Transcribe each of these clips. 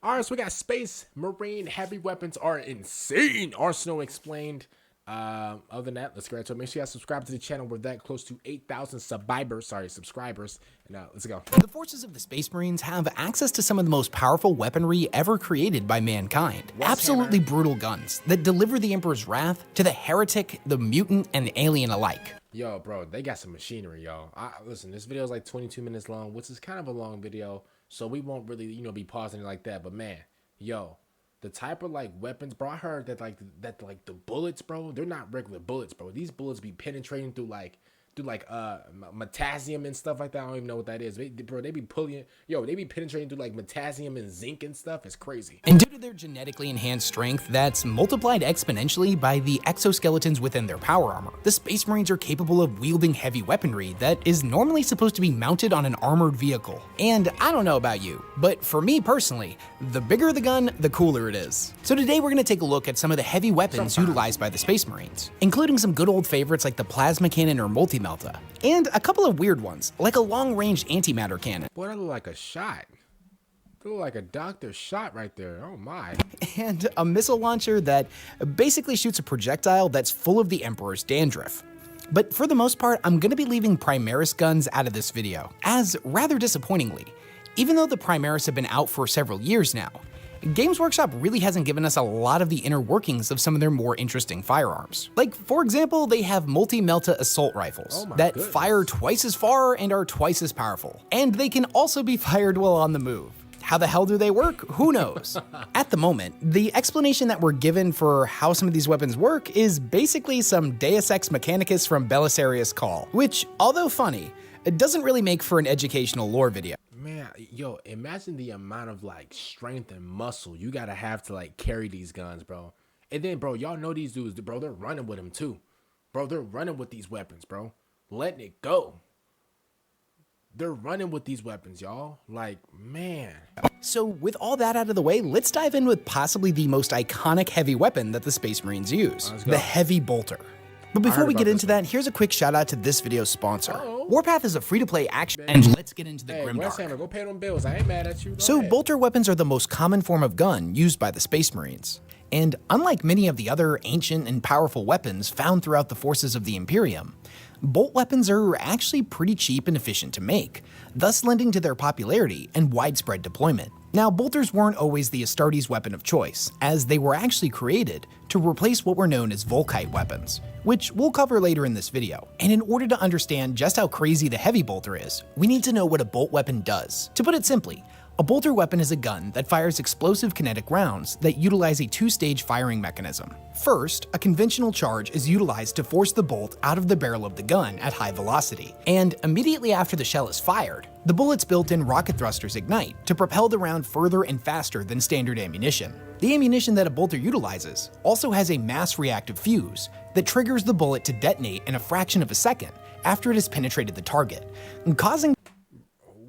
Alright, so we got space, marine, heavy weapons are insane. Arsenal explained. Other than that, let's get right to it. Make sure you guys subscribe to the channel. We're that close to 8,000 subscribers. And let's go. The forces of the Space Marines have access to some of the most powerful weaponry ever created by mankind. Absolutely brutal guns that deliver the Emperor's wrath to the heretic, the mutant, and the alien alike. Yo, bro, they got some machinery, y'all. Listen, this video is like 22 minutes long, which is kind of a long video, so we won't really, be pausing it like that. But man, yo, the type of like weapons, bro, I heard that the bullets, bro, they're not regular bullets, bro. These bullets be penetrating through potassium and stuff like that. I don't even know what that is. They be pulling, they be penetrating through like potassium and zinc and stuff. It's crazy. And due to their genetically enhanced strength that's multiplied exponentially by the exoskeletons within their power armor, the Space Marines are capable of wielding heavy weaponry that is normally supposed to be mounted on an armored vehicle. And I don't know about you, but for me personally, the bigger the gun, the cooler it is. So today we're going to take a look at some of the heavy weapons utilized by the Space Marines, including some good old favorites like the plasma cannon or multi-melta, and a couple of weird ones, like a long-range antimatter cannon. Boy, that look like a shot. That look like a doctor's shot right there. Oh my. And a missile launcher that basically shoots a projectile that's full of the Emperor's dandruff. But for the most part, I'm going to be leaving Primaris guns out of this video, as rather disappointingly, even though the Primaris have been out for several years now, Games Workshop really hasn't given us a lot of the inner workings of some of their more interesting firearms. Like, for example, they have multi-melta assault rifles that fire twice as far and are twice as powerful. And they can also be fired while on the move. How the hell do they work? Who knows? At the moment, the explanation that we're given for how some of these weapons work is basically some Deus Ex Mechanicus from Belisarius Call, which, although funny, it doesn't really make for an educational lore video. Man, yo, imagine the amount of like strength and muscle you gotta have to like carry these guns, bro. And then, bro, y'all know these dudes, bro, they're running with them too. Bro, they're running with these weapons, bro. Letting it go. They're running with these weapons, y'all. Like, man. So with all that out of the way, let's dive in with possibly the most iconic heavy weapon that the Space Marines use, the heavy bolter. But before we get into that, here's a quick shout out to this video's sponsor. Warpath is a free-to-play action, and let's get into the grimdark. Go pay them bills. I ain't mad at you. So bolter weapons are the most common form of gun used by the Space Marines. And unlike many of the other ancient and powerful weapons found throughout the forces of the Imperium, bolt weapons are actually pretty cheap and efficient to make, thus lending to their popularity and widespread deployment. Now, bolters weren't always the astartes weapon of choice, as they were actually created to replace what were known as volkite weapons, which we'll cover later in this video. And in order to understand just how crazy the heavy bolter is, we need to know what a bolt weapon does. To put it simply, a bolter weapon is a gun that fires explosive kinetic rounds that utilize a two-stage firing mechanism. First, a conventional charge is utilized to force the bolt out of the barrel of the gun at high velocity, and immediately after the shell is fired, the bullet's built-in rocket thrusters ignite to propel the round further and faster than standard ammunition. The ammunition that a bolter utilizes also has a mass reactive fuse that triggers the bullet to detonate in a fraction of a second after it has penetrated the target, causing—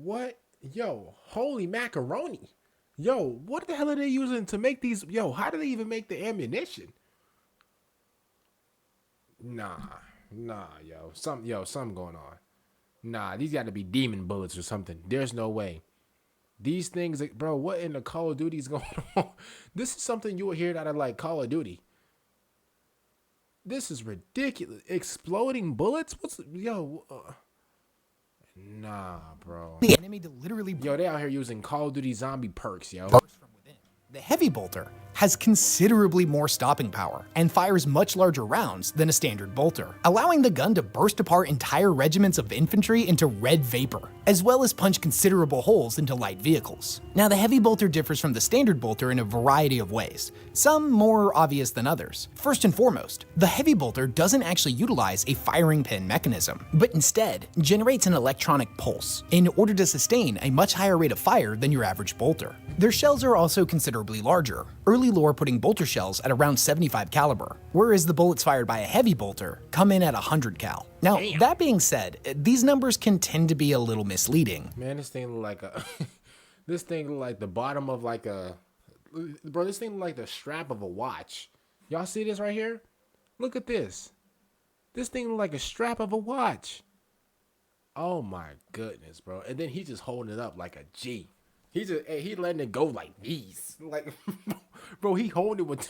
What? Yo, holy macaroni. Yo, what the hell are they using to make these? Yo, how do they even make the ammunition? Nah, yo. Something going on. Nah, these got to be demon bullets or something. There's no way. These things, bro, what in the Call of Duty is going on? This is something you will hear out of like Call of Duty. This is ridiculous. Exploding bullets? Nah, bro. The enemy to literally— Yo, they out here using Call of Duty zombie perks, yo. The heavy bolter has considerably more stopping power and fires much larger rounds than a standard bolter, allowing the gun to burst apart entire regiments of infantry into red vapor, as well as punch considerable holes into light vehicles. Now, the heavy bolter differs from the standard bolter in a variety of ways, some more obvious than others. First and foremost, the heavy bolter doesn't actually utilize a firing pin mechanism, but instead generates an electronic pulse in order to sustain a much higher rate of fire than your average bolter. Their shells are also considerably larger, early lore putting bolter shells at around 75 caliber, whereas the bullets fired by a heavy bolter come in at 100 cal. Now, that being said, these numbers can tend to be a little misleading. Man, this thing look like a this thing look like the bottom of like a bro, this thing look like the strap of a watch. Y'all see this right here? Look at this. This thing look like a strap of a watch. Oh my goodness, bro. And then he's just holding it up like a G. he letting it go like these. Like, bro, he holding it with.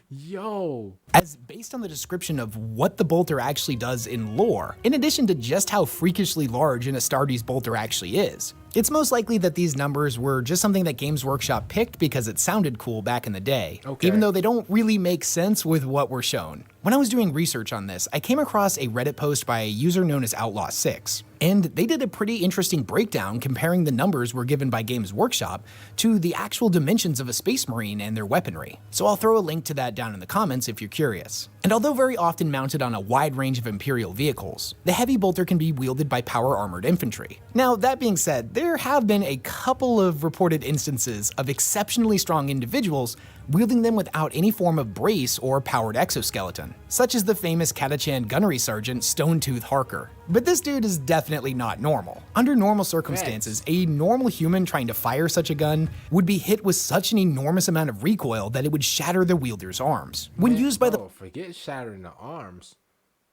Yo. As based on the description of what the bolter actually does in lore, in addition to just how freakishly large an Astartes bolter actually is. It's most likely that these numbers were just something that Games Workshop picked because it sounded cool back in the day, even though they don't really make sense with what we're shown. When I was doing research on this, I came across a Reddit post by a user known as Outlaw6, and they did a pretty interesting breakdown comparing the numbers were given by Games Workshop to the actual dimensions of a Space Marine and their weaponry. So I'll throw a link to that down in the comments if you're curious. And although very often mounted on a wide range of Imperial vehicles, the heavy bolter can be wielded by power armored infantry. Now, that being said, there have been a couple of reported instances of exceptionally strong individuals wielding them without any form of brace or powered exoskeleton, such as the famous Catachan gunnery sergeant Stonetooth Harker. But this dude is definitely not normal. Under normal circumstances, a normal human trying to fire such a gun would be hit with such an enormous amount of recoil that it would shatter the wielder's arms. When used by the— Forget shattering the arms.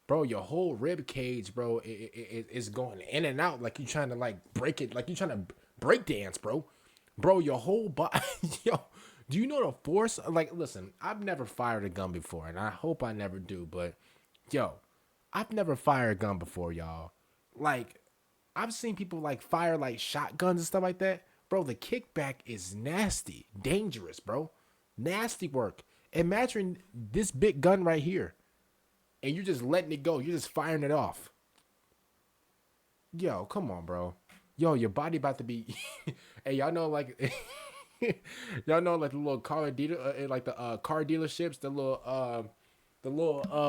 Bro, your whole rib cage, bro, is going in and out like you trying to like break it, like you trying to break dance, bro. Bro, your whole body, yo. Do you know the force? Like, listen, I've never fired a gun before, and I hope I never do, but, yo, I've never fired a gun before, y'all. Like, I've seen people, like, fire, like, shotguns and stuff like that. Bro, the kickback is nasty. Dangerous, bro. Nasty work. Imagine this big gun right here, and you're just letting it go. You're just firing it off. Yo, come on, bro. Yo, your body about to be... Hey, y'all know, like... Y'all know, like the little car dealer, like the car dealerships, the little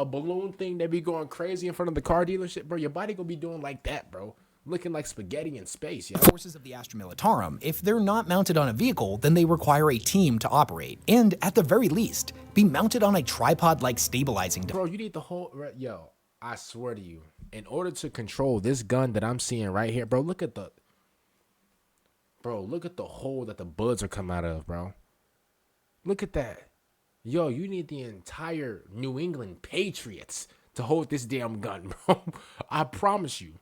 balloon thing that be going crazy in front of the car dealership, bro. Your body gonna be doing like that, bro. Looking like spaghetti in space, yeah. Forces of the Astra Militarum, if they're not mounted on a vehicle, then they require a team to operate, and at the very least, be mounted on a tripod-like stabilizing device. Bro, you need the whole, yo, I swear to you, in order to control this gun that I'm seeing right here, bro, look at the hole that the bullets are coming out of, bro. Look at that. Yo, you need the entire New England Patriots to hold this damn gun, bro. I promise you.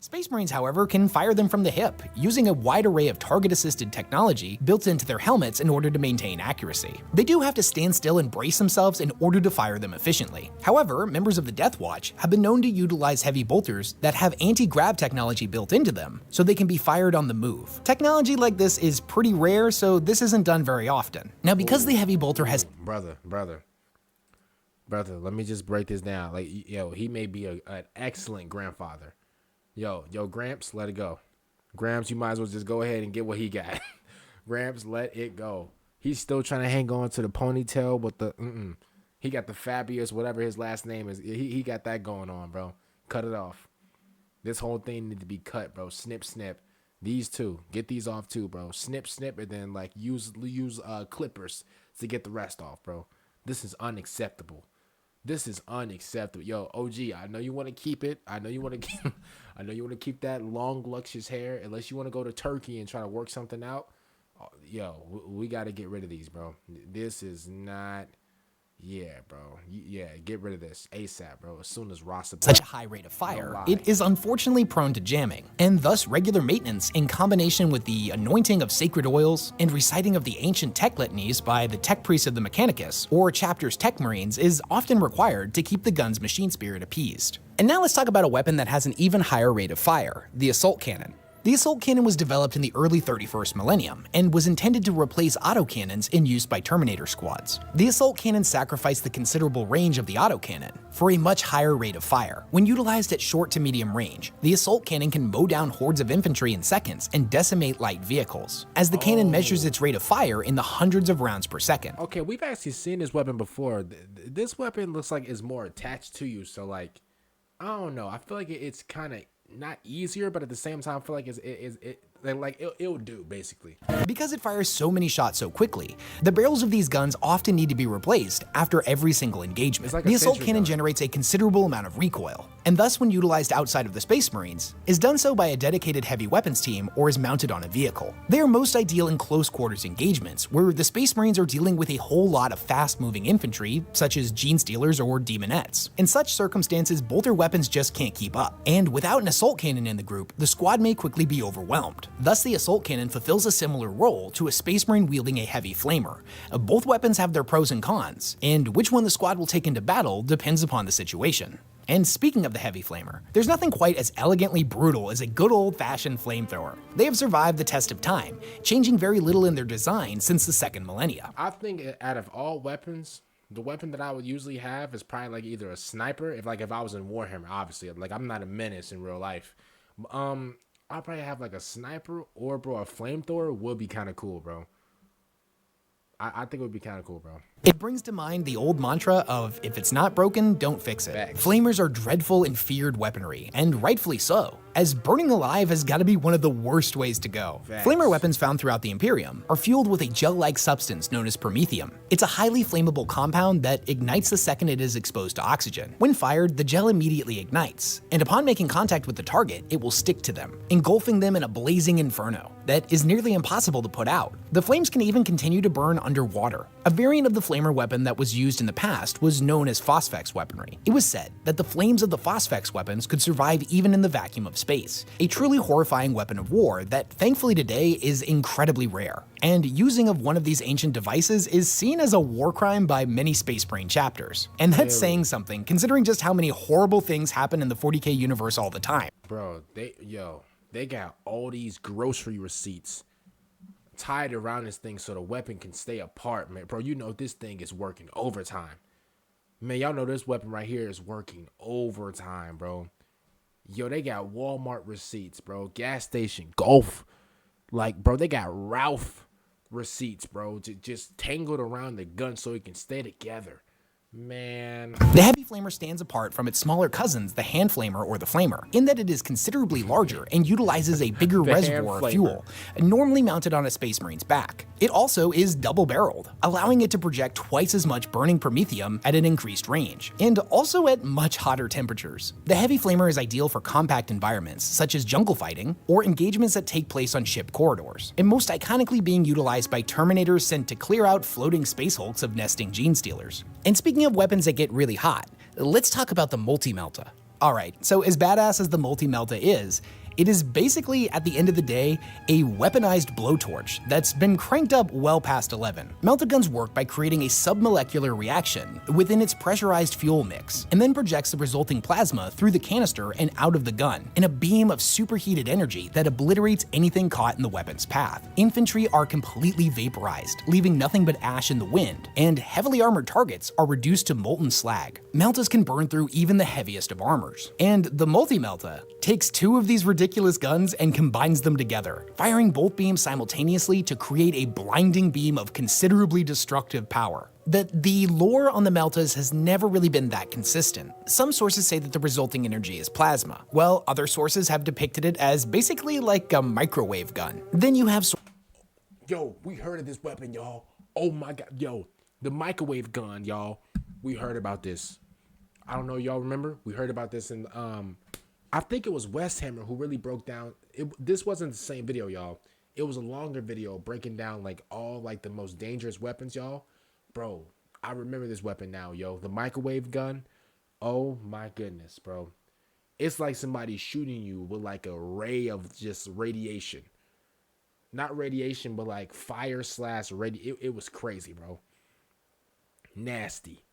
Space Marines, however, can fire them from the hip, using a wide array of target-assisted technology built into their helmets in order to maintain accuracy. They do have to stand still and brace themselves in order to fire them efficiently. However, members of the Death Watch have been known to utilize heavy bolters that have anti-grav technology built into them, so they can be fired on the move. Technology like this is pretty rare, so this isn't done very often. Now, because the heavy bolter has— Brother, let me just break this down. Like, yo, he may be an excellent grandfather. Yo, Gramps, let it go. Gramps, you might as well just go ahead and get what he got. Gramps, let it go. He's still trying to hang on to the ponytail with the, He got the Fabius, whatever his last name is. He got that going on, bro. Cut it off. This whole thing needs to be cut, bro. Snip, snip. These two, get these off too, bro. Snip, snip, and then like use clippers to get the rest off, bro. This is unacceptable. This is unacceptable. Yo, OG, I know you want to keep it. I know you want to keep that long, luxurious hair. Unless you want to go to Turkey and try to work something out. Yo, we got to get rid of these, bro. This is not... Yeah, bro. Yeah, get rid of this ASAP, bro. As soon as Rasa... Such a high rate of fire, it is unfortunately prone to jamming, and thus regular maintenance in combination with the anointing of sacred oils and reciting of the ancient tech litanies by the tech priests of the Mechanicus or chapter's tech marines is often required to keep the gun's machine spirit appeased. And now let's talk about a weapon that has an even higher rate of fire, the assault cannon. The assault cannon was developed in the early 31st millennium and was intended to replace autocannons in use by Terminator squads. The assault cannon sacrificed the considerable range of the autocannon for a much higher rate of fire. When utilized at short to medium range, the assault cannon can mow down hordes of infantry in seconds and decimate light vehicles, as the cannon measures its rate of fire in the hundreds of rounds per second. Okay, we've actually seen this weapon before. This weapon looks like it's more attached to you, so like, I don't know. I feel like it's kind of not easier, but at the same time, I feel like it'll do basically. Because it fires so many shots so quickly, the barrels of these guns often need to be replaced after every single engagement. Like the assault cannon generates a considerable amount of recoil, and thus when utilized outside of the Space Marines, is done so by a dedicated heavy weapons team or is mounted on a vehicle. They are most ideal in close quarters engagements, where the Space Marines are dealing with a whole lot of fast-moving infantry, such as Gene Stealers or Demonettes. In such circumstances, bolter weapons just can't keep up, and without an assault cannon in the group, the squad may quickly be overwhelmed. Thus, the assault cannon fulfills a similar role to a Space Marine wielding a heavy flamer. Both weapons have their pros and cons, and which one the squad will take into battle depends upon the situation. And speaking of the heavy flamer, there's nothing quite as elegantly brutal as a good old-fashioned flamethrower. They have survived the test of time, changing very little in their design since the second millennia. I think out of all weapons, the weapon that I would usually have is probably like either a sniper, if I was in Warhammer, obviously. Like, I'm not a menace in real life. I'll probably have like a sniper, or bro, a flamethrower would be kind of cool, bro. I think it would be kind of cool, bro. It brings to mind the old mantra of, if it's not broken, don't fix it. Facts. Flamers are dreadful and feared weaponry, and rightfully so, as burning alive has got to be one of the worst ways to go. Facts. Flamer weapons found throughout the Imperium are fueled with a gel-like substance known as Promethium. It's a highly flammable compound that ignites the second it is exposed to oxygen. When fired, the gel immediately ignites, and upon making contact with the target, it will stick to them, engulfing them in a blazing inferno that is nearly impossible to put out. The flames can even continue to burn underwater. A variant of the flamer weapon that was used in the past was known as phosphex weaponry. It was said that the flames of the phosphex weapons could survive even in the vacuum of space, a truly horrifying weapon of war that thankfully today is incredibly rare. And using of one of these ancient devices is seen as a war crime by many Space Marine chapters. And that's saying something, considering just how many horrible things happen in the 40k universe all the time. Bro, they got all these grocery receipts tied around this thing so the weapon can stay apart, man. Bro, you know this thing is working overtime. Man, y'all know this weapon right here is working overtime, bro. Yo, they got Walmart receipts, bro. Gas station, golf. Like, bro, they got Ralph receipts, bro. Just tangled around the gun so it can stay together. Man. The heavy flamer stands apart from its smaller cousins, the hand flamer or the flamer, in that it is considerably larger and utilizes a bigger reservoir of fuel, normally mounted on a Space Marine's back. It also is double-barreled, allowing it to project twice as much burning promethium at an increased range, and also at much hotter temperatures. The heavy flamer is ideal for compact environments, such as jungle fighting, or engagements that take place on ship corridors, and most iconically being utilized by Terminators sent to clear out floating space hulks of nesting Gene Stealers. And speaking of weapons that get really hot, let's talk about the multi-melta. Alright, so as badass as the multi-melta is, it is basically, at the end of the day, a weaponized blowtorch that's been cranked up well past 11. Melta guns work by creating a submolecular reaction within its pressurized fuel mix, and then projects the resulting plasma through the canister and out of the gun in a beam of superheated energy that obliterates anything caught in the weapon's path. Infantry are completely vaporized, leaving nothing but ash in the wind, and heavily armored targets are reduced to molten slag. Meltas can burn through even the heaviest of armors. And the multi-melta takes two of these ridiculous guns and combines them together, firing both beams simultaneously to create a blinding beam of considerably destructive power. The lore on the meltas has never really been that consistent. Some sources say that the resulting energy is plasma, while other sources have depicted it as basically like a microwave gun. Then you have Yo, we heard of this weapon, y'all. Oh my god, yo, the microwave gun, y'all. We heard about this. I don't know, y'all remember? We heard about this in I think it was Westhammer who really broke down. This wasn't the same video, y'all. It was a longer video breaking down like all like the most dangerous weapons, y'all. Bro, I remember this weapon now, yo. The microwave gun. Oh my goodness, bro. It's like somebody shooting you with like a ray of just radiation. Not radiation, but like fire / radiation. It was crazy, bro. Nasty.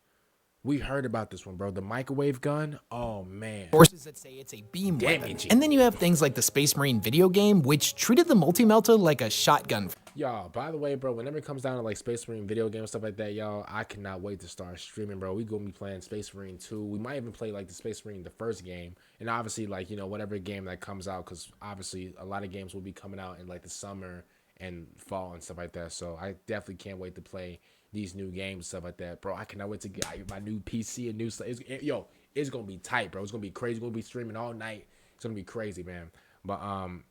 We heard about this one, bro. The microwave gun. Oh, man. Sources that say it's a beam weapon. And then you have things like the Space Marine video game, which treated the multi-melta like a shotgun. Y'all, by the way, bro, whenever it comes down to like Space Marine video game and stuff like that, y'all, I cannot wait to start streaming, bro. We gonna be playing Space Marine 2. We might even play like the Space Marine, the first game. And obviously, like, you know, whatever game that comes out, because obviously a lot of games will be coming out in like the summer and fall and stuff like that. So I definitely can't wait to play these new games and stuff like that, bro. I cannot wait to get my new PC and new stuff. Yo, it's gonna be tight, bro. It's gonna be crazy. We're gonna be streaming all night. It's gonna be crazy, man. But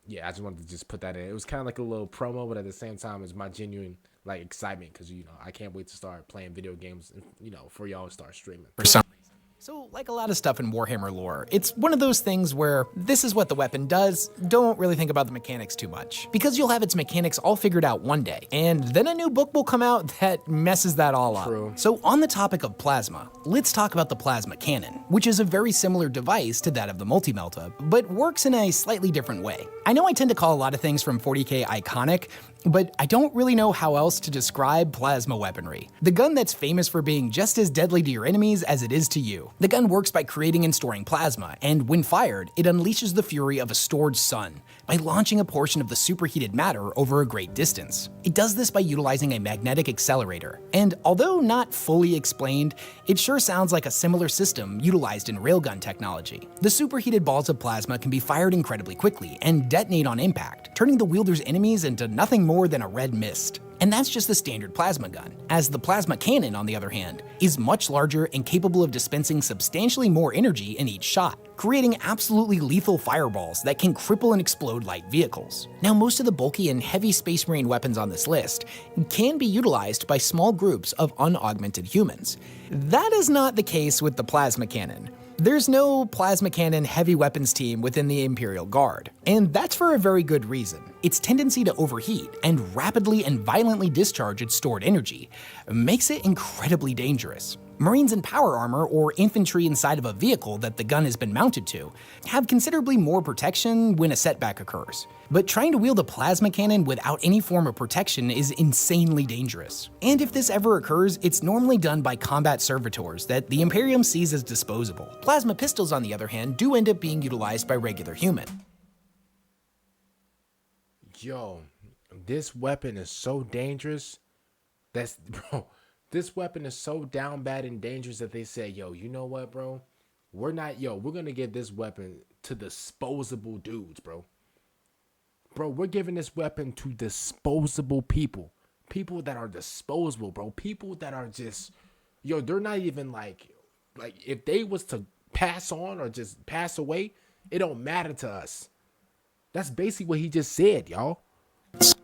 yeah, I just wanted to just put that in. It was kind of like a little promo, but at the same time, it's my genuine like excitement because, you know, I can't wait to start playing video games, you know, for y'all to start streaming. For some reason. So, like a lot of stuff in Warhammer lore, it's one of those things where this is what the weapon does, don't really think about the mechanics too much. Because you'll have its mechanics all figured out one day, and then a new book will come out that messes that all up. True. So on the topic of plasma, let's talk about the plasma cannon, which is a very similar device to that of the multi-melta, but works in a slightly different way. I know I tend to call a lot of things from 40k iconic, but I don't really know how else to describe plasma weaponry. The gun that's famous for being just as deadly to your enemies as it is to you. The gun works by creating and storing plasma, and when fired, it unleashes the fury of a stored sun by launching a portion of the superheated matter over a great distance. It does this by utilizing a magnetic accelerator, and although not fully explained, it sure sounds like a similar system utilized in railgun technology. The superheated balls of plasma can be fired incredibly quickly and detonate on impact, turning the wielder's enemies into nothing more than a red mist. And that's just the standard plasma gun, as the plasma cannon, on the other hand, is much larger and capable of dispensing substantially more energy in each shot, creating absolutely lethal fireballs that can cripple and explode light vehicles. Now, most of the bulky and heavy Space Marine weapons on this list can be utilized by small groups of unaugmented humans. That is not the case with the plasma cannon. There's no plasma cannon heavy weapons team within the Imperial Guard, and that's for a very good reason. Its tendency to overheat and rapidly and violently discharge its stored energy makes it incredibly dangerous. Marines in power armor or infantry inside of a vehicle that the gun has been mounted to have considerably more protection when a setback occurs. But trying to wield a plasma cannon without any form of protection is insanely dangerous. And if this ever occurs, it's normally done by combat servitors that the Imperium sees as disposable. Plasma pistols, on the other hand, do end up being utilized by regular humans. Yo, this weapon is so dangerous. Bro, this weapon is so down bad and dangerous that they say, yo, you know what, bro? We're gonna give this weapon to disposable dudes, bro. Bro, we're giving this weapon to disposable people. People that are disposable, bro. People that are just, yo, they're not even like if they was to pass on or just pass away, it don't matter to us. That's basically what he just said, y'all.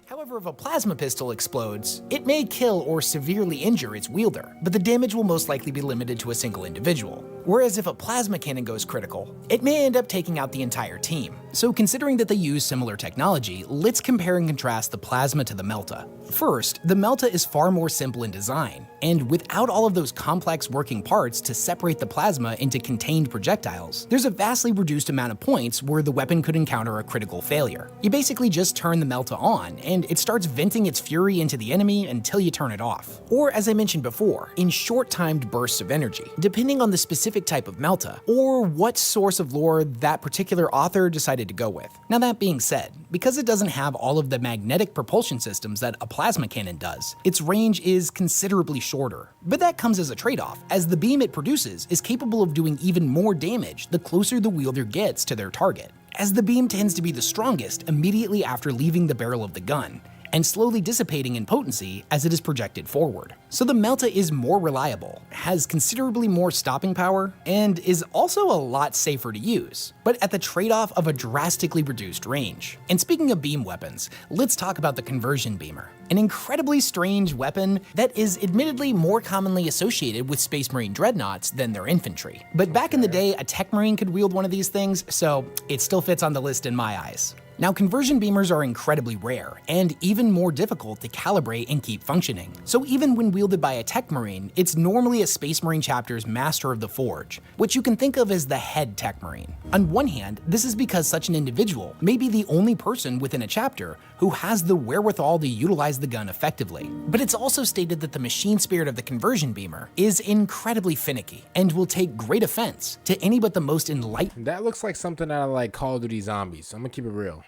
However, if a plasma pistol explodes, it may kill or severely injure its wielder, but the damage will most likely be limited to a single individual. Whereas if a plasma cannon goes critical, it may end up taking out the entire team. So considering that they use similar technology, let's compare and contrast the plasma to the melta. First, the melta is far more simple in design, and without all of those complex working parts to separate the plasma into contained projectiles, there's a vastly reduced amount of points where the weapon could encounter a critical failure. You basically just turn the melta on, and it starts venting its fury into the enemy until you turn it off. Or, as I mentioned before, in short-timed bursts of energy, depending on the specific type of melta, or what source of lore that particular author decided to go with. Now, that being said, because it doesn't have all of the magnetic propulsion systems that a plasma cannon does, its range is considerably shorter. But that comes as a trade-off, as the beam it produces is capable of doing even more damage the closer the wielder gets to their target, as the beam tends to be the strongest immediately after leaving the barrel of the gun, and slowly dissipating in potency as it is projected forward. So the melta is more reliable, has considerably more stopping power, and is also a lot safer to use, but at the trade-off of a drastically reduced range. And speaking of beam weapons, let's talk about the conversion beamer, an incredibly strange weapon that is admittedly more commonly associated with Space Marine dreadnoughts than their infantry. But back in the day, a tech marine could wield one of these things, so it still fits on the list in my eyes. Now, conversion beamers are incredibly rare, and even more difficult to calibrate and keep functioning. So even when wielded by a tech marine, it's normally a Space Marine chapter's Master of the Forge, which you can think of as the head tech marine. On one hand, this is because such an individual may be the only person within a chapter who has the wherewithal to utilize the gun effectively. But it's also stated that the machine spirit of the conversion beamer is incredibly finicky, and will take great offense to any but the most enlightened. That looks like something out of like Call of Duty Zombies. I'm gonna keep it real.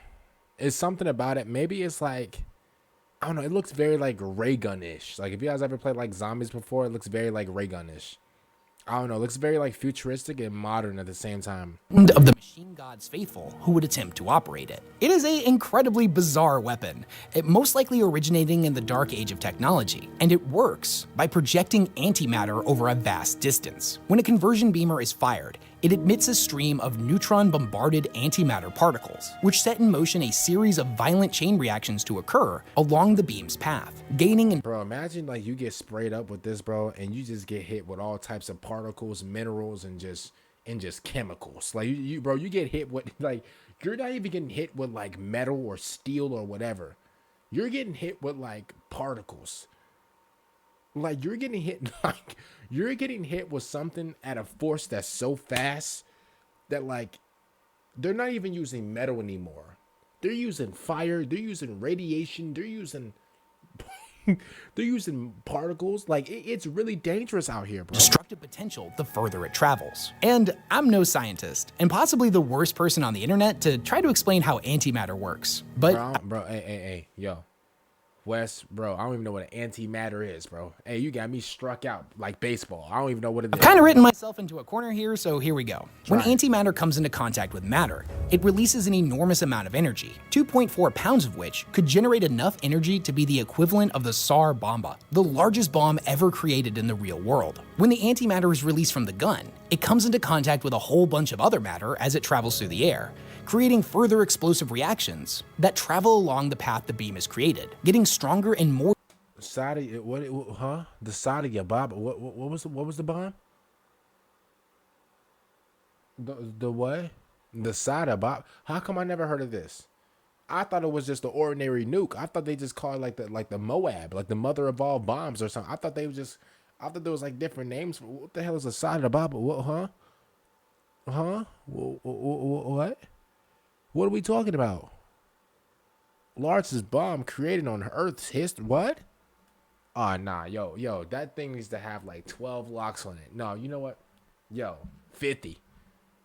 It's something about it. Maybe it's like, I don't know. It looks very like ray gun-ish. Like if you guys ever played like zombies before, it looks very like ray gun-ish. I don't know. It looks very like futuristic and modern at the same time. Of the machine god's faithful who would attempt to operate it. It is an incredibly bizarre weapon, it most likely originating in the dark age of technology, and it works by projecting antimatter over a vast distance. When a conversion beamer is fired, it emits a stream of neutron-bombarded antimatter particles, which set in motion a series of violent chain reactions to occur along the beam's path, gaining and— Bro, imagine like you get sprayed up with this, bro, and you just get hit with all types of particles, minerals, and just chemicals. Like bro, you get hit with, like, you're not even getting hit with like metal or steel or whatever. You're getting hit with like particles. Like you're getting hit with something at a force that's so fast that, like, they're not even using metal anymore. They're using fire, they're using radiation, they're using they're using particles. Like, it's really dangerous out here, bro. Destructive potential the further it travels. And I'm no scientist, and possibly the worst person on the internet to try to explain how antimatter works. But bro, hey, yo. Wes, bro, I don't even know what an antimatter is, bro. Hey, you got me struck out like baseball. I don't even know what it is. I've kind of written myself into a corner here, so here we go. When antimatter comes into contact with matter, it releases an enormous amount of energy, 2.4 pounds of which could generate enough energy to be the equivalent of the Tsar Bomba, the largest bomb ever created in the real world. When the antimatter is released from the gun, it comes into contact with a whole bunch of other matter as it travels through the air, creating further explosive reactions that travel along the path the beam is created, getting stronger and more— Saudi, the Saudi bomb. What was the bomb? The what? The Saudi bomb. How come I never heard of this? I thought it was just the ordinary nuke. I thought they just called it like the Moab, like the mother of all bombs or something. I thought there was like different names. What the hell is a Saudi bomb? What? What? What are we talking about? Largest bomb created on Earth's history. What? Oh, nah, yo, that thing needs to have like 12 locks on it. No, you know what? Yo, 50,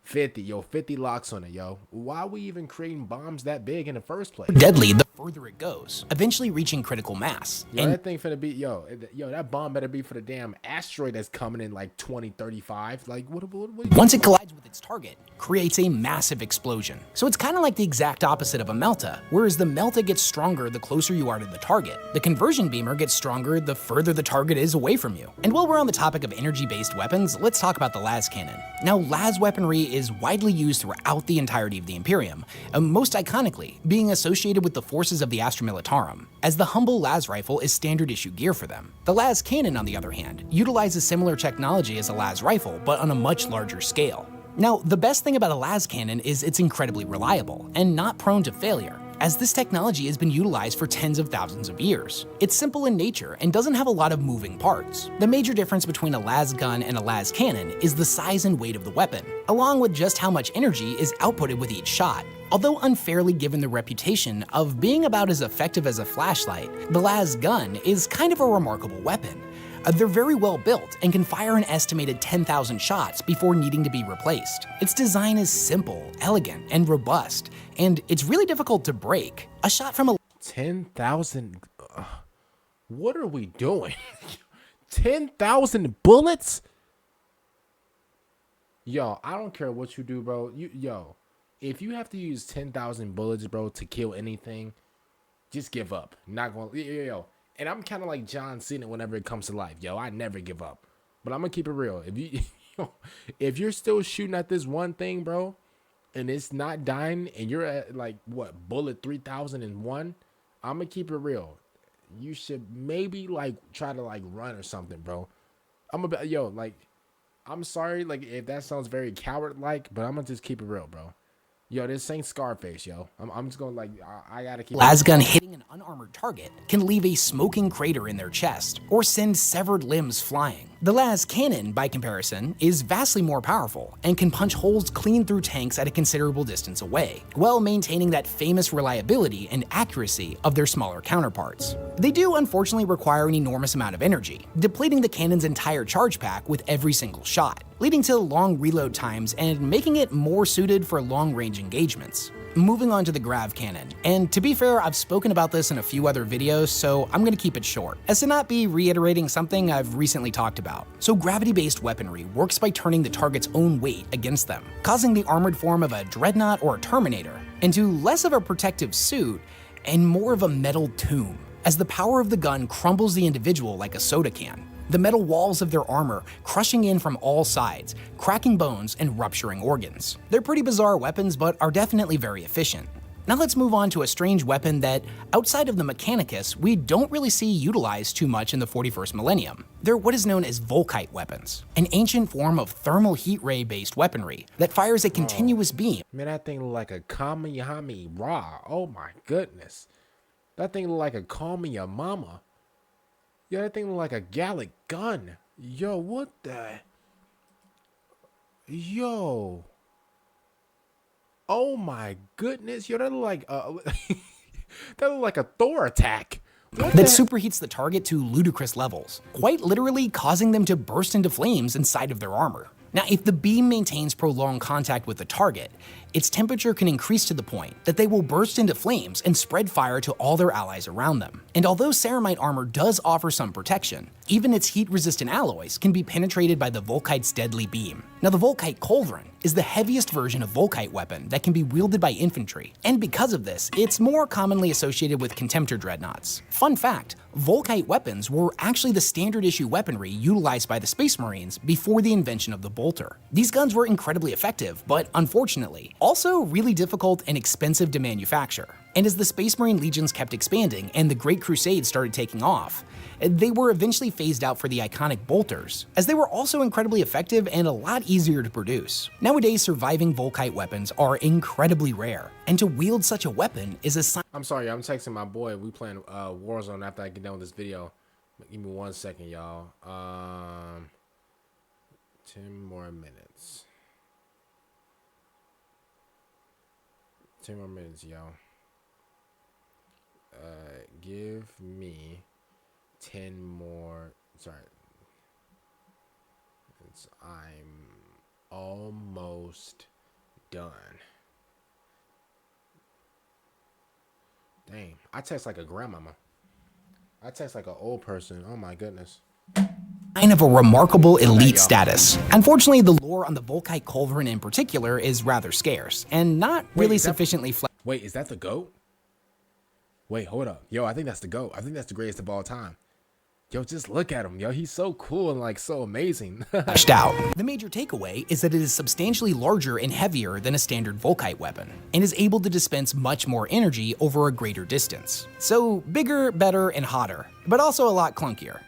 50 locks on it, yo. Why are we even creating bombs that big in the first place? Deadly the further it goes, eventually reaching critical mass. Yo, and that thing finna be, that bomb better be for the damn asteroid that's coming in like 2035. Like, what once it collides with its target, creates a massive explosion. So it's kind of like the exact opposite of a melta, whereas the melta gets stronger the closer you are to the target. The conversion beamer gets stronger the further the target is away from you. And while we're on the topic of energy-based weapons, let's talk about the las cannon. Now, las weaponry is widely used throughout the entirety of the Imperium, most iconically being associated with the forces of the Astra Militarum, as the humble las rifle is standard issue gear for them. The las cannon, on the other hand, utilizes similar technology as a las rifle, but on a much larger scale. Now, the best thing about a las cannon is it's incredibly reliable and not prone to failure, as this technology has been utilized for tens of thousands of years. It's simple in nature and doesn't have a lot of moving parts. The major difference between a las gun and a las cannon is the size and weight of the weapon, along with just how much energy is outputted with each shot. Although unfairly given the reputation of being about as effective as a flashlight, the las gun is kind of a remarkable weapon. They're very well built and can fire an estimated 10,000 shots before needing to be replaced. Its design is simple, elegant, and robust, and it's really difficult to break. A shot from a 10,000. What are we doing? 10,000 bullets? Yo, I don't care what you do, bro. If you have to use 10,000 bullets, bro, to kill anything, just give up. Not gonna, yo. And I'm kind of like John Cena whenever it comes to life. Yo, I never give up. But I'm going to keep it real. If you're still shooting at this one thing, bro, and it's not dying, and you're at, like, what, bullet 3001, I'm going to keep it real. You should maybe, like, try to, like, run or something, bro. I'm sorry, like, if that sounds very coward-like, but I'm going to just keep it real, bro. Yo, this ain't Scarface, yo. I'm just going to, like, I got to keep... las gun hitting an unarmored target can leave a smoking crater in their chest or send severed limbs flying. The las cannon, by comparison, is vastly more powerful and can punch holes clean through tanks at a considerable distance away, while maintaining that famous reliability and accuracy of their smaller counterparts. They do unfortunately require an enormous amount of energy, depleting the cannon's entire charge pack with every single shot, leading to long reload times and making it more suited for long-range engagements. Moving on to the Grav cannon, and to be fair, I've spoken about this in a few other videos, so I'm gonna keep it short, as to not be reiterating something I've recently talked about. So gravity-based weaponry works by turning the target's own weight against them, causing the armored form of a dreadnought or a Terminator into less of a protective suit and more of a metal tomb. as the power of the gun crumbles the individual like a soda can. The metal walls of their armor crushing in from all sides, cracking bones and rupturing organs. They're pretty bizarre weapons, but are definitely very efficient. Now let's move on to a strange weapon that, outside of the Mechanicus, we don't really see utilized too much in the 41st millennium. They're what is known as volkite weapons, an ancient form of thermal heat ray based weaponry that fires a continuous beam. Man, that thing look like a Kamehameha Ra. Oh my goodness. That thing look like a Call Me Your Mama. Yo, that thing look like a Gallic gun. Yo, what the? Yo. Oh my goodness. Yo, that look like that look like a Thor attack. That superheats the target to ludicrous levels, quite literally causing them to burst into flames inside of their armor. Now, if the beam maintains prolonged contact with the target, its temperature can increase to the point that they will burst into flames and spread fire to all their allies around them. And although ceramite armor does offer some protection, even its heat-resistant alloys can be penetrated by the Vulkite's deadly beam. Now, the Volkite Cauldron is the heaviest version of Volkite weapon that can be wielded by infantry, and because of this, it's more commonly associated with Contemptor dreadnoughts. Fun fact, Volkite weapons were actually the standard issue weaponry utilized by the Space Marines before the invention of the bolter. These guns were incredibly effective, but unfortunately, also really difficult and expensive to manufacture. And as the Space Marine legions kept expanding and the Great Crusade started taking off, they were eventually phased out for the iconic bolters, as they were also incredibly effective and a lot easier to produce. Nowadays, surviving Volkite weapons are incredibly rare, and to wield such a weapon is a sign. I'm sorry, I'm texting my boy. We playing Warzone after I get done with this video. Give me 1 second, y'all. 10 more minutes. 10 more minutes, y'all. Give me 10 more. Sorry. I'm almost done. Dang, I text like a grandmama. I text like an old person. Oh my goodness. Sign of a remarkable elite status. Unfortunately, the lore on the Volkite Cauldron in particular is rather scarce and not really sufficiently Wait, is that the GOAT? Wait, hold up. Yo, I think that's the GOAT. I think that's the greatest of all time. Yo, just look at him. Yo, he's so cool and like so amazing. fleshed out. The major takeaway is that it is substantially larger and heavier than a standard Volkite weapon, and is able to dispense much more energy over a greater distance. So bigger, better, and hotter, but also a lot clunkier.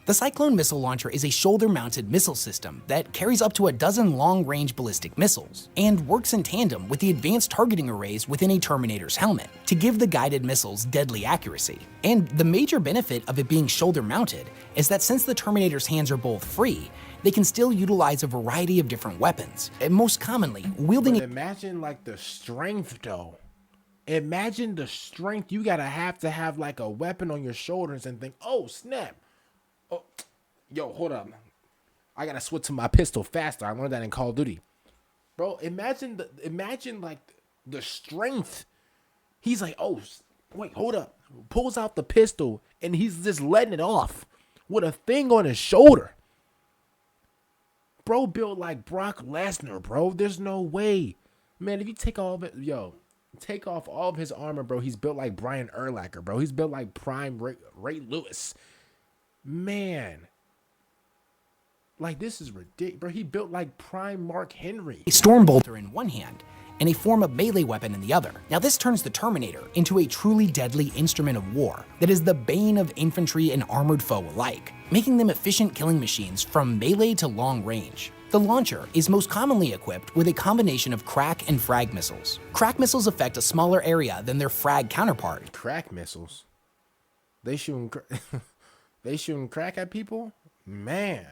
The Cyclone missile launcher is a shoulder-mounted missile system that carries up to a dozen long-range ballistic missiles, and works in tandem with the advanced targeting arrays within a Terminator's helmet to give the guided missiles deadly accuracy. And the major benefit of it being shoulder-mounted is that since the Terminator's hands are both free, they can still utilize a variety of different weapons, and most commonly wielding But imagine like the strength though. Imagine the strength you gotta have like a weapon on your shoulders and think, oh snap. Oh, yo, hold up. I gotta switch to my pistol faster. I learned that in Call of Duty. Bro, imagine like the strength. He's like, oh, wait, hold up. Pulls out the pistol and he's just letting it off with a thing on his shoulder. Bro built like Brock Lesnar, bro. There's no way. Man, if you take all of it, take off all of his armor, bro. He's built like Brian Urlacher, bro. He's built like prime Ray Lewis. Man, like this is ridiculous, bro. He built like prime Mark Henry. A Stormbolter in one hand and a form of melee weapon in the other. Now this turns the Terminator into a truly deadly instrument of war that is the bane of infantry and armored foe alike, making them efficient killing machines from melee to long range. The launcher is most commonly equipped with a combination of crack and frag missiles. Crack missiles affect a smaller area than their frag counterpart. Crack missiles? They shooting crack at people? Man,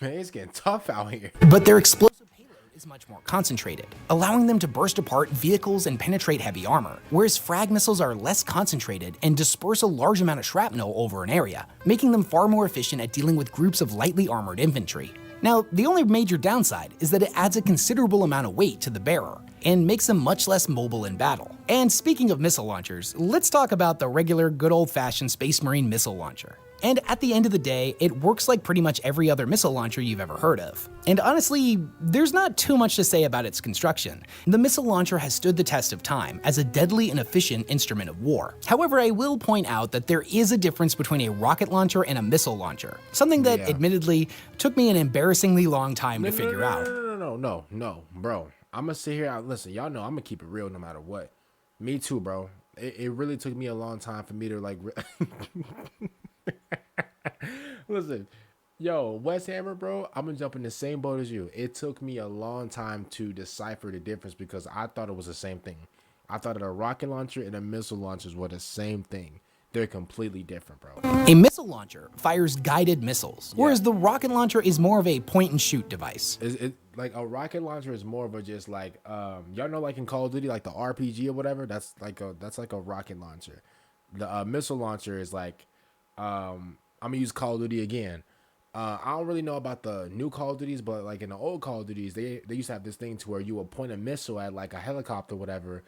it's getting tough out here. But their explosive payload is much more concentrated, allowing them to burst apart vehicles and penetrate heavy armor, whereas frag missiles are less concentrated and disperse a large amount of shrapnel over an area, making them far more efficient at dealing with groups of lightly armored infantry. Now, the only major downside is that it adds a considerable amount of weight to the bearer, and makes them much less mobile in battle. And speaking of missile launchers, let's talk about the regular good old-fashioned Space Marine missile launcher. And at the end of the day, it works like pretty much every other missile launcher you've ever heard of. And honestly, there's not too much to say about its construction. The missile launcher has stood the test of time as a deadly and efficient instrument of war. However, I will point out that there is a difference between a rocket launcher and a missile launcher, something that admittedly took me an embarrassingly long time to figure out. No, bro. I'm gonna sit here. Listen, y'all know I'm gonna keep it real no matter what. Me too, bro. It really took me a long time for me to like. Listen, yo, Hammer, bro, I'm gonna jump in the same boat as you. It took me a long time to decipher the difference because I thought it was the same thing. I thought that a rocket launcher and a missile launcher were the same thing. They're completely different, bro. A missile launcher fires guided missiles, whereas the rocket launcher is more of a point and shoot device. Like a rocket launcher is more of a just like y'all know, like in Call of Duty, like the RPG or whatever. That's like a rocket launcher. The missile launcher is like I'm gonna use Call of Duty again. I don't really know about the new Call of Duties, but like in the old Call of Duties, they used to have this thing to where you would point a missile at like a helicopter or whatever,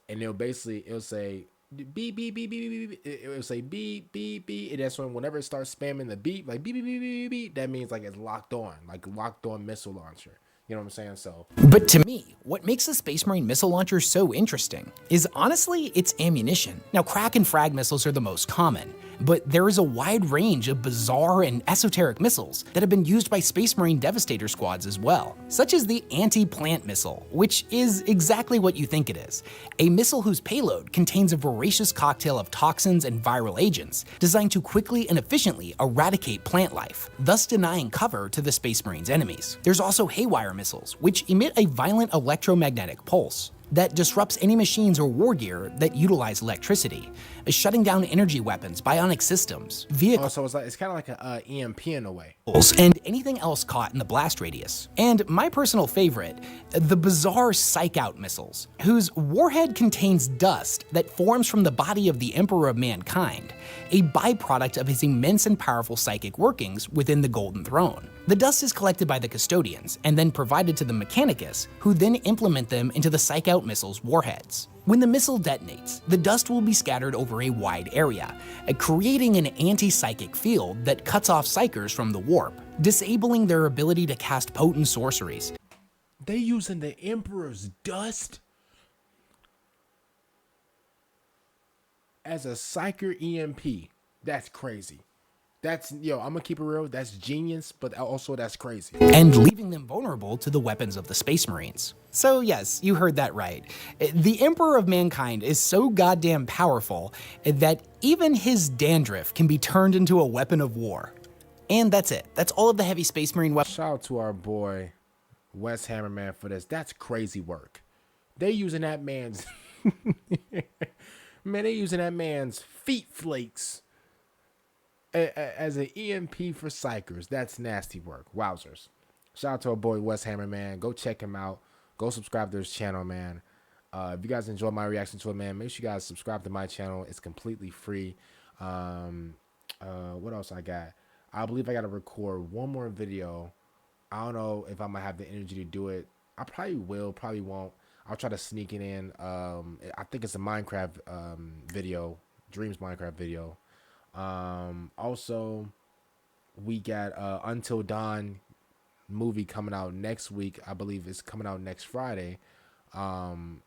and it'll say beep beep beep beep beep beep. It'll say beep beep beep, and that's whenever it starts spamming the beep, like beep beep beep beep beep, that means like it's locked on missile launcher. You know what I'm saying? So, but to me, what makes the Space Marine missile launcher so interesting is honestly its ammunition. Now, crack and frag missiles are the most common, but there is a wide range of bizarre and esoteric missiles that have been used by Space Marine Devastator squads as well, such as the anti-plant missile, which is exactly what you think it is. A missile whose payload contains a voracious cocktail of toxins and viral agents designed to quickly and efficiently eradicate plant life, thus denying cover to the Space Marine's enemies. There's also haywire missiles, which emit a violent electromagnetic pulse that disrupts any machines or war gear that utilize electricity, shutting down energy weapons, bionic systems, vehicles, so it's kind of like a EMP in a way, and anything else caught in the blast radius. And my personal favorite, the bizarre psych-out missiles, whose warhead contains dust that forms from the body of the Emperor of Mankind, a byproduct of his immense and powerful psychic workings within the Golden Throne. The dust is collected by the custodians and then provided to the Mechanicus, who then implement them into the psych-out missile's warheads. When the missile detonates, the dust will be scattered over a wide area, creating an anti-psychic field that cuts off psychers from the warp, disabling their ability to cast potent sorceries. They using the Emperor's dust as a psyker EMP. That's crazy. I'm gonna keep it real, that's genius, but also that's crazy. And leaving them vulnerable to the weapons of the Space Marines. So yes, you heard that right. The Emperor of Mankind is so goddamn powerful that even his dandruff can be turned into a weapon of war. And that's it. That's all of the heavy Space Marine weapons. Shout out to our boy, Hammer, man, for this. That's crazy work. They using that man's... Man, they using that man's feet flakes as an EMP for psychers. That's nasty work. Wowzers. Shout out to our boy Hammer, man. Go check him out. Go subscribe to his channel, man. If you guys enjoy my reaction to it, man, make sure you guys subscribe to my channel. It's completely free. What else I got? I believe I got to record one more video. I don't know if I might have the energy to do it. I probably will, probably won't. I'll try to sneak it in. I think it's a Minecraft video, Dreams Minecraft video. Also, we got Until Dawn movie coming out next week. I believe it's coming out next Friday. But I'm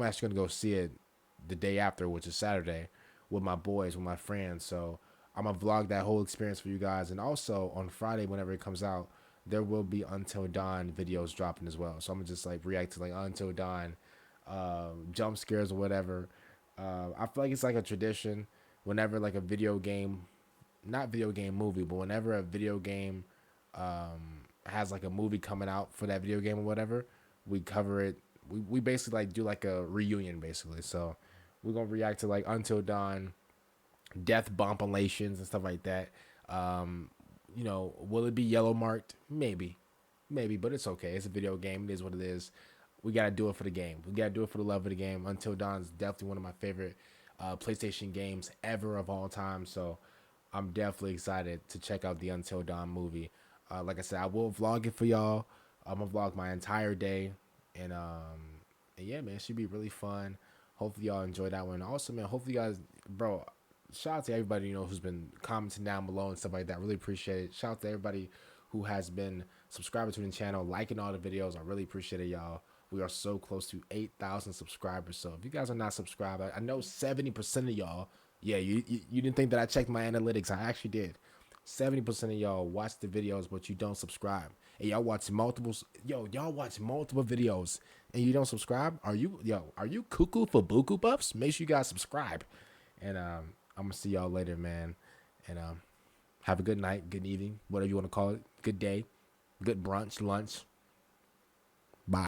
actually gonna go see it the day after, which is Saturday, with my boys, with my friends. So I'm gonna vlog that whole experience for you guys. And also on Friday, whenever it comes out, there will be Until Dawn videos dropping as well. So I'm gonna just like react to like Until Dawn jump scares or whatever. I feel like it's like a tradition. Whenever like a video game, not video game movie, but whenever a video game has like a movie coming out for that video game or whatever, we cover it. We basically like do like a reunion basically. So we're gonna react to like Until Dawn, death bombilations and stuff like that. You know, will it be yellow marked? Maybe, but it's okay. It's a video game. It is what it is. We gotta do it for the game. We gotta do it for the love of the game. Until Dawn is definitely one of my favorite PlayStation games ever of all time. So I'm definitely excited to check out the Until Dawn movie. Like I said, I will vlog it for y'all. I'm gonna vlog my entire day, and yeah, man, it should be really fun. Hopefully y'all enjoy that one. Also, man, hopefully you guys, bro, shout out to everybody, you know, who's been commenting down below and stuff like that. Really appreciate it. Shout out to everybody who has been subscribing to the channel, liking all the videos. I really appreciate it, y'all. We are so close to 8,000 subscribers. So if you guys are not subscribed, I know 70% of y'all, yeah, you didn't think that I checked my analytics. I actually did. 70% of y'all watch the videos, but you don't subscribe. And y'all watch y'all watch multiple videos and you don't subscribe? Are you cuckoo for buku buffs? Make sure you guys subscribe. And I'm gonna see y'all later, man. And have a good night, good evening, whatever you want to call it. Good day, good brunch, lunch. Bye.